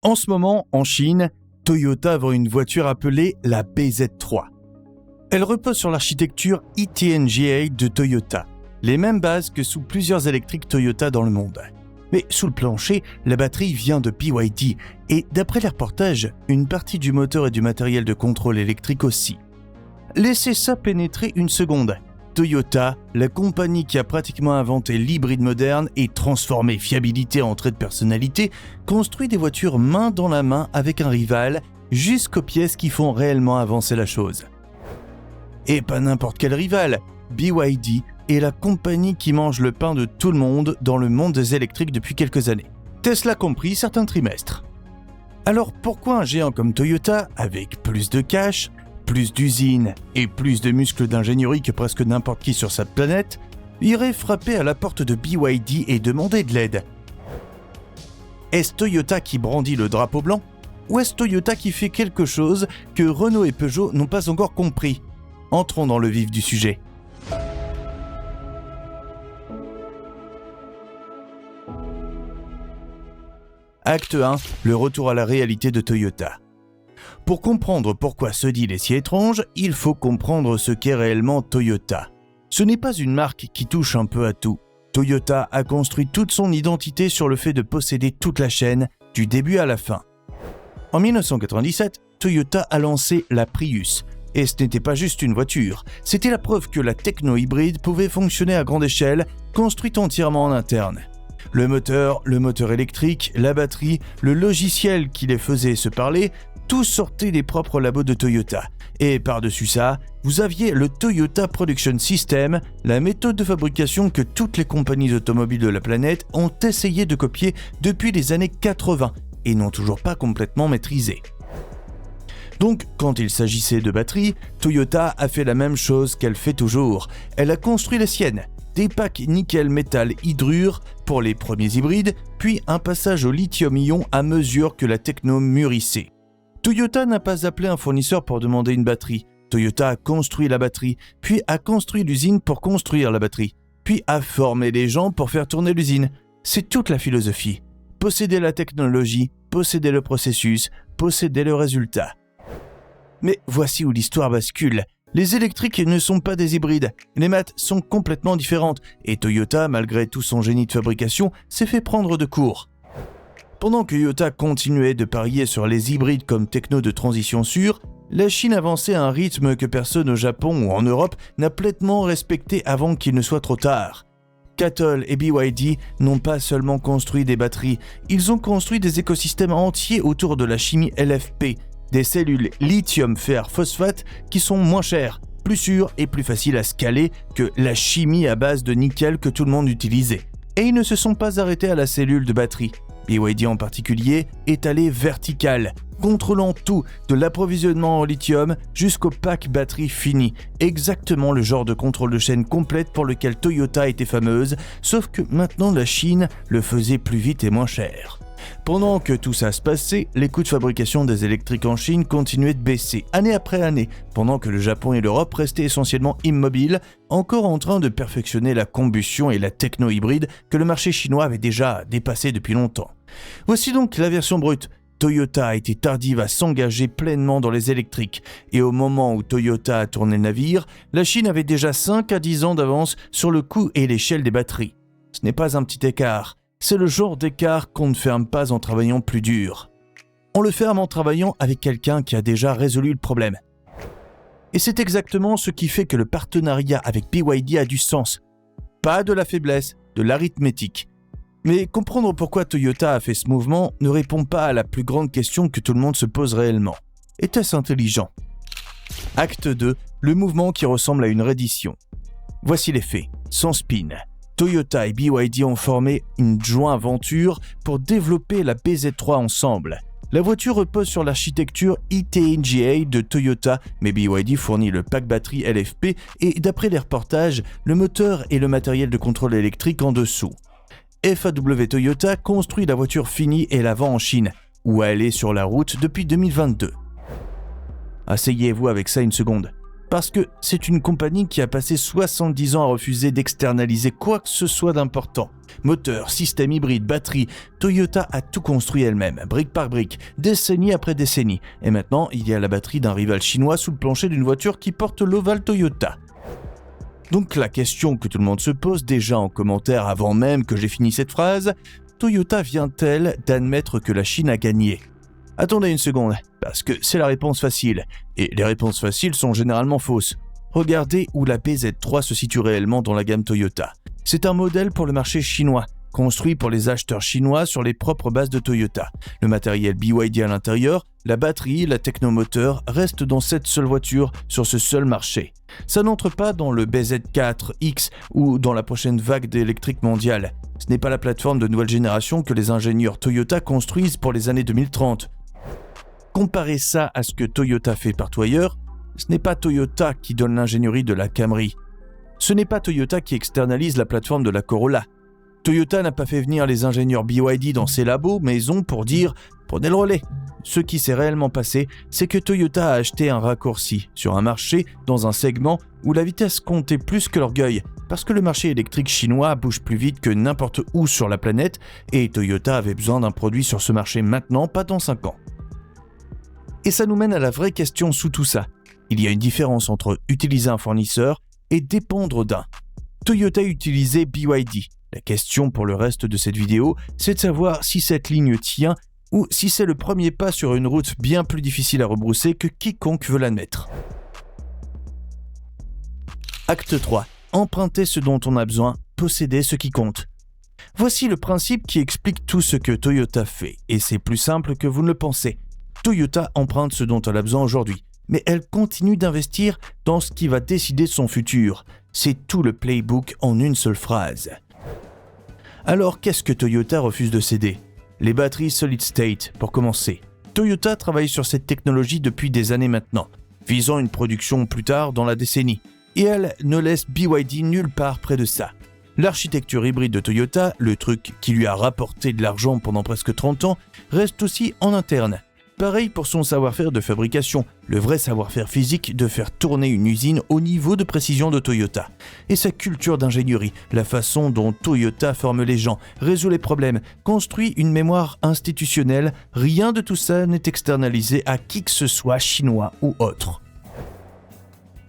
En ce moment, en Chine, Toyota vend une voiture appelée la BZ3. Elle repose sur l'architecture ITNGA de Toyota, les mêmes bases que sous plusieurs électriques Toyota dans le monde. Mais sous le plancher, la batterie vient de BYD et d'après les reportages, une partie du moteur et du matériel de contrôle électrique aussi. Laissez ça pénétrer une seconde. Toyota, la compagnie qui a pratiquement inventé l'hybride moderne et transformé fiabilité en trait de personnalité, construit des voitures main dans la main avec un rival jusqu'aux pièces qui font réellement avancer la chose. Et pas n'importe quel rival, BYD est la compagnie qui mange le pain de tout le monde dans le monde des électriques depuis quelques années. Tesla compris certains trimestres. Alors pourquoi un géant comme Toyota, avec plus de cash, plus d'usines et plus de muscles d'ingénierie que presque n'importe qui sur cette planète, irait frapper à la porte de BYD et demander de l'aide? Est-ce Toyota qui brandit le drapeau blanc? Ou est-ce Toyota qui fait quelque chose que Renault et Peugeot n'ont pas encore compris? Entrons dans le vif du sujet. Acte 1, le retour à la réalité de Toyota. Pour comprendre pourquoi ce deal est si étrange, il faut comprendre ce qu'est réellement Toyota. Ce n'est pas une marque qui touche un peu à tout. Toyota a construit toute son identité sur le fait de posséder toute la chaîne, du début à la fin. En 1997, Toyota a lancé la Prius. Et ce n'était pas juste une voiture, c'était la preuve que la techno-hybride pouvait fonctionner à grande échelle, construite entièrement en interne. Le moteur électrique, la batterie, le logiciel qui les faisait se parler, tout sortait des propres labos de Toyota. Et par-dessus ça, vous aviez le Toyota Production System, la méthode de fabrication que toutes les compagnies automobiles de la planète ont essayé de copier depuis les années 80 et n'ont toujours pas complètement maîtrisé. Donc, quand il s'agissait de batterie, Toyota a fait la même chose qu'elle fait toujours. Elle a construit la sienne. Des packs nickel-métal-hydrure pour les premiers hybrides, puis un passage au lithium-ion à mesure que la techno mûrissait. Toyota n'a pas appelé un fournisseur pour demander une batterie. Toyota a construit la batterie, puis a construit l'usine pour construire la batterie, puis a formé les gens pour faire tourner l'usine. C'est toute la philosophie. Posséder la technologie, posséder le processus, posséder le résultat. Mais voici où l'histoire bascule. Les électriques ne sont pas des hybrides, les maths sont complètement différentes et Toyota, malgré tout son génie de fabrication, s'est fait prendre de court. Pendant que Toyota continuait de parier sur les hybrides comme techno de transition sûre, la Chine avançait à un rythme que personne au Japon ou en Europe n'a pleinement respecté avant qu'il ne soit trop tard. CATL et BYD n'ont pas seulement construit des batteries, ils ont construit des écosystèmes entiers autour de la chimie LFP, des cellules lithium-fer-phosphate qui sont moins chères, plus sûres et plus faciles à scaler que la chimie à base de nickel que tout le monde utilisait. Et ils ne se sont pas arrêtés à la cellule de batterie. BYD en particulier est allé vertical, contrôlant tout, de l'approvisionnement en lithium jusqu'au pack batterie fini. Exactement le genre de contrôle de chaîne complète pour lequel Toyota était fameuse, sauf que maintenant la Chine le faisait plus vite et moins cher. Pendant que tout ça se passait, les coûts de fabrication des électriques en Chine continuaient de baisser, année après année, pendant que le Japon et l'Europe restaient essentiellement immobiles, encore en train de perfectionner la combustion et la techno-hybride que le marché chinois avait déjà dépassé depuis longtemps. Voici donc la version brute. Toyota a été tardive à s'engager pleinement dans les électriques, et au moment où Toyota a tourné le navire, la Chine avait déjà 5 à 10 ans d'avance sur le coût et l'échelle des batteries. Ce n'est pas un petit écart. C'est le genre d'écart qu'on ne ferme pas en travaillant plus dur. On le ferme en travaillant avec quelqu'un qui a déjà résolu le problème. Et c'est exactement ce qui fait que le partenariat avec BYD a du sens. Pas de la faiblesse, de l'arithmétique. Mais comprendre pourquoi Toyota a fait ce mouvement ne répond pas à la plus grande question que tout le monde se pose réellement. Était-ce intelligent? Acte 2, le mouvement qui ressemble à une reddition. Voici les faits, sans spin. Toyota et BYD ont formé une joint venture pour développer la BZ3 ensemble. La voiture repose sur l'architecture ITNGA de Toyota, mais BYD fournit le pack batterie LFP et d'après les reportages, le moteur et le matériel de contrôle électrique en dessous. FAW Toyota construit la voiture finie et la vend en Chine, où elle est sur la route depuis 2022. Asseyez-vous avec ça une seconde. Parce que c'est une compagnie qui a passé 70 ans à refuser d'externaliser quoi que ce soit d'important. Moteur, système hybride, batterie, Toyota a tout construit elle-même, brique par brique, décennie après décennie. Et maintenant, il y a la batterie d'un rival chinois sous le plancher d'une voiture qui porte l'ovale Toyota. Donc la question que tout le monde se pose déjà en commentaire avant même que j'ai fini cette phrase, Toyota vient-elle d'admettre que la Chine a gagné ? Attendez une seconde, parce que c'est la réponse facile, et les réponses faciles sont généralement fausses. Regardez où la BZ3 se situe réellement dans la gamme Toyota. C'est un modèle pour le marché chinois, construit pour les acheteurs chinois sur les propres bases de Toyota. Le matériel BYD à l'intérieur, la batterie, la technomoteur restent dans cette seule voiture sur ce seul marché. Ça n'entre pas dans le BZ4X ou dans la prochaine vague d'électrique mondiale. Ce n'est pas la plateforme de nouvelle génération que les ingénieurs Toyota construisent pour les années 2030. Comparez ça à ce que Toyota fait partout ailleurs, ce n'est pas Toyota qui donne l'ingénierie de la Camry. Ce n'est pas Toyota qui externalise la plateforme de la Corolla. Toyota n'a pas fait venir les ingénieurs BYD dans ses labos maison pour dire « prenez le relais ». Ce qui s'est réellement passé, c'est que Toyota a acheté un raccourci sur un marché dans un segment où la vitesse comptait plus que l'orgueil, parce que le marché électrique chinois bouge plus vite que n'importe où sur la planète et Toyota avait besoin d'un produit sur ce marché maintenant, pas dans 5 ans. Et ça nous mène à la vraie question sous tout ça. Il y a une différence entre utiliser un fournisseur et dépendre d'un. Toyota utilisait BYD. La question pour le reste de cette vidéo, c'est de savoir si cette ligne tient ou si c'est le premier pas sur une route bien plus difficile à rebrousser que quiconque veut l'admettre. Acte 3. Emprunter ce dont on a besoin, posséder ce qui compte. Voici le principe qui explique tout ce que Toyota fait, et c'est plus simple que vous ne le pensez. Toyota emprunte ce dont elle a besoin aujourd'hui, mais elle continue d'investir dans ce qui va décider de son futur. C'est tout le playbook en une seule phrase. Alors qu'est-ce que Toyota refuse de céder ? Les batteries solid state, pour commencer. Toyota travaille sur cette technologie depuis des années maintenant, visant une production plus tard dans la décennie. Et elle ne laisse BYD nulle part près de ça. L'architecture hybride de Toyota, le truc qui lui a rapporté de l'argent pendant presque 30 ans, reste aussi en interne. Pareil pour son savoir-faire de fabrication, le vrai savoir-faire physique de faire tourner une usine au niveau de précision de Toyota. Et sa culture d'ingénierie, la façon dont Toyota forme les gens, résout les problèmes, construit une mémoire institutionnelle, rien de tout ça n'est externalisé à qui que ce soit, chinois ou autre.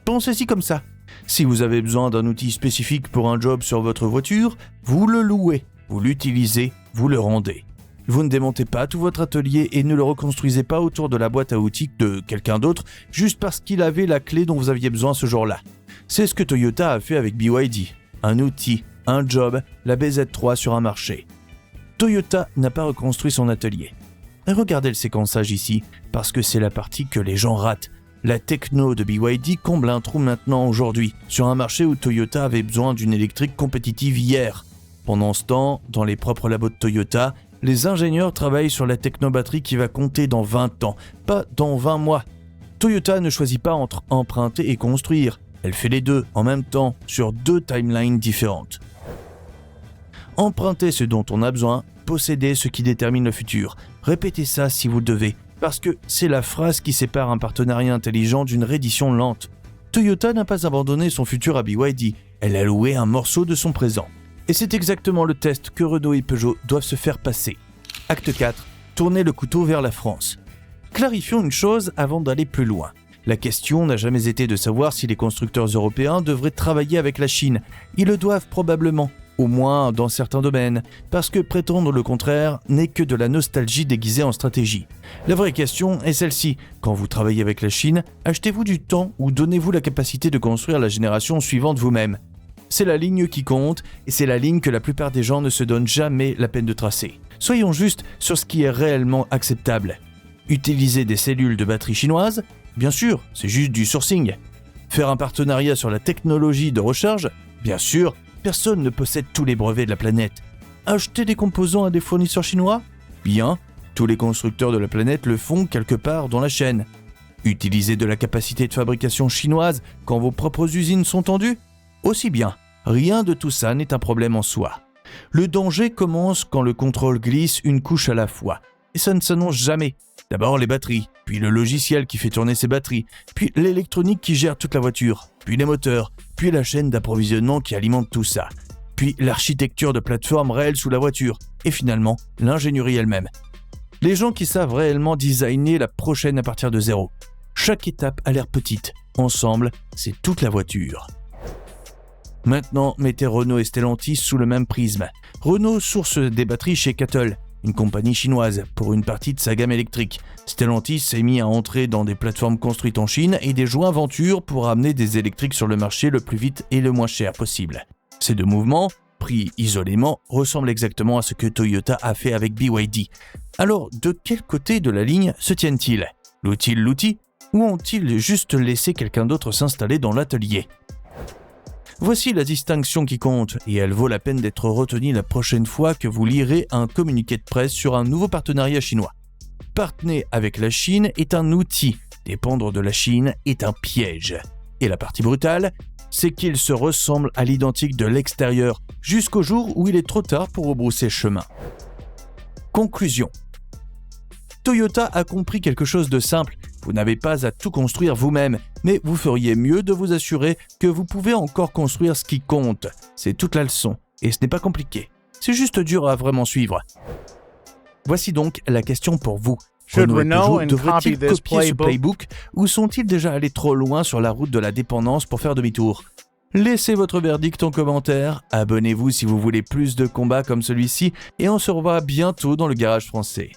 Pensez-y comme ça. Si vous avez besoin d'un outil spécifique pour un job sur votre voiture, vous le louez, vous l'utilisez, vous le rendez. Vous ne démontez pas tout votre atelier et ne le reconstruisez pas autour de la boîte à outils de quelqu'un d'autre juste parce qu'il avait la clé dont vous aviez besoin ce jour-là. C'est ce que Toyota a fait avec BYD. Un outil, un job, la BZ3 sur un marché. Toyota n'a pas reconstruit son atelier. Et regardez le séquençage ici, parce que c'est la partie que les gens ratent. La techno de BYD comble un trou maintenant aujourd'hui, sur un marché où Toyota avait besoin d'une électrique compétitive hier. Pendant ce temps, dans les propres labos de Toyota, les ingénieurs travaillent sur la technobatterie qui va compter dans 20 ans, pas dans 20 mois. Toyota ne choisit pas entre emprunter et construire. Elle fait les deux en même temps sur 2 timelines différentes. Emprunter ce dont on a besoin, posséder ce qui détermine le futur. Répétez ça si vous le devez, parce que c'est la phrase qui sépare un partenariat intelligent d'une reddition lente. Toyota n'a pas abandonné son futur à BYD, elle a loué un morceau de son présent. Et c'est exactement le test que Renault et Peugeot doivent se faire passer. Acte 4. Tourner le couteau vers la France. Clarifions une chose avant d'aller plus loin. La question n'a jamais été de savoir si les constructeurs européens devraient travailler avec la Chine. Ils le doivent probablement, au moins dans certains domaines, parce que prétendre le contraire n'est que de la nostalgie déguisée en stratégie. La vraie question est celle-ci. Quand vous travaillez avec la Chine, achetez-vous du temps ou donnez-vous la capacité de construire la génération suivante vous-même ? C'est la ligne qui compte et c'est la ligne que la plupart des gens ne se donnent jamais la peine de tracer. Soyons justes sur ce qui est réellement acceptable. Utiliser des cellules de batterie chinoises ? Bien sûr, c'est juste du sourcing. Faire un partenariat sur la technologie de recharge ? Bien sûr, personne ne possède tous les brevets de la planète. Acheter des composants à des fournisseurs chinois ? Bien, tous les constructeurs de la planète le font quelque part dans la chaîne. Utiliser de la capacité de fabrication chinoise quand vos propres usines sont tendues ? Aussi bien. Rien de tout ça n'est un problème en soi. Le danger commence quand le contrôle glisse une couche à la fois. et ça ne s'annonce jamais. D'abord les batteries, puis le logiciel qui fait tourner ces batteries, puis l'électronique qui gère toute la voiture, puis les moteurs, puis la chaîne d'approvisionnement qui alimente tout ça, puis l'architecture de plateforme réelle sous la voiture, et finalement l'ingénierie elle-même. Les gens qui savent réellement designer la prochaine à partir de zéro. Chaque étape a l'air petite. Ensemble, c'est toute la voiture. Maintenant, mettez Renault et Stellantis sous le même prisme. Renault source des batteries chez CATL, une compagnie chinoise, pour une partie de sa gamme électrique. Stellantis s'est mis à entrer dans des plateformes construites en Chine et des joint ventures pour amener des électriques sur le marché le plus vite et le moins cher possible. Ces deux mouvements, pris isolément, ressemblent exactement à ce que Toyota a fait avec BYD. Alors, de quel côté de la ligne se tiennent-ils ? L'outil l'outil ? Ou ont-ils juste laissé quelqu'un d'autre s'installer dans l'atelier ? Voici la distinction qui compte, et elle vaut la peine d'être retenue la prochaine fois que vous lirez un communiqué de presse sur un nouveau partenariat chinois. Partner avec la Chine est un outil, dépendre de la Chine est un piège. Et la partie brutale, c'est qu'ils se ressemblent à l'identique de l'extérieur, jusqu'au jour où il est trop tard pour rebrousser chemin. Conclusion. Toyota a compris quelque chose de simple. Vous n'avez pas à tout construire vous-même, mais vous feriez mieux de vous assurer que vous pouvez encore construire ce qui compte. C'est toute la leçon, et ce n'est pas compliqué. C'est juste dur à vraiment suivre. Voici donc la question pour vous. Renault et Peugeot devraient-ils copier ce playbook ou sont-ils déjà allés trop loin sur la route de la dépendance pour faire demi-tour ? Laissez votre verdict en commentaire, abonnez-vous si vous voulez plus de combats comme celui-ci, et on se revoit bientôt dans le garage français.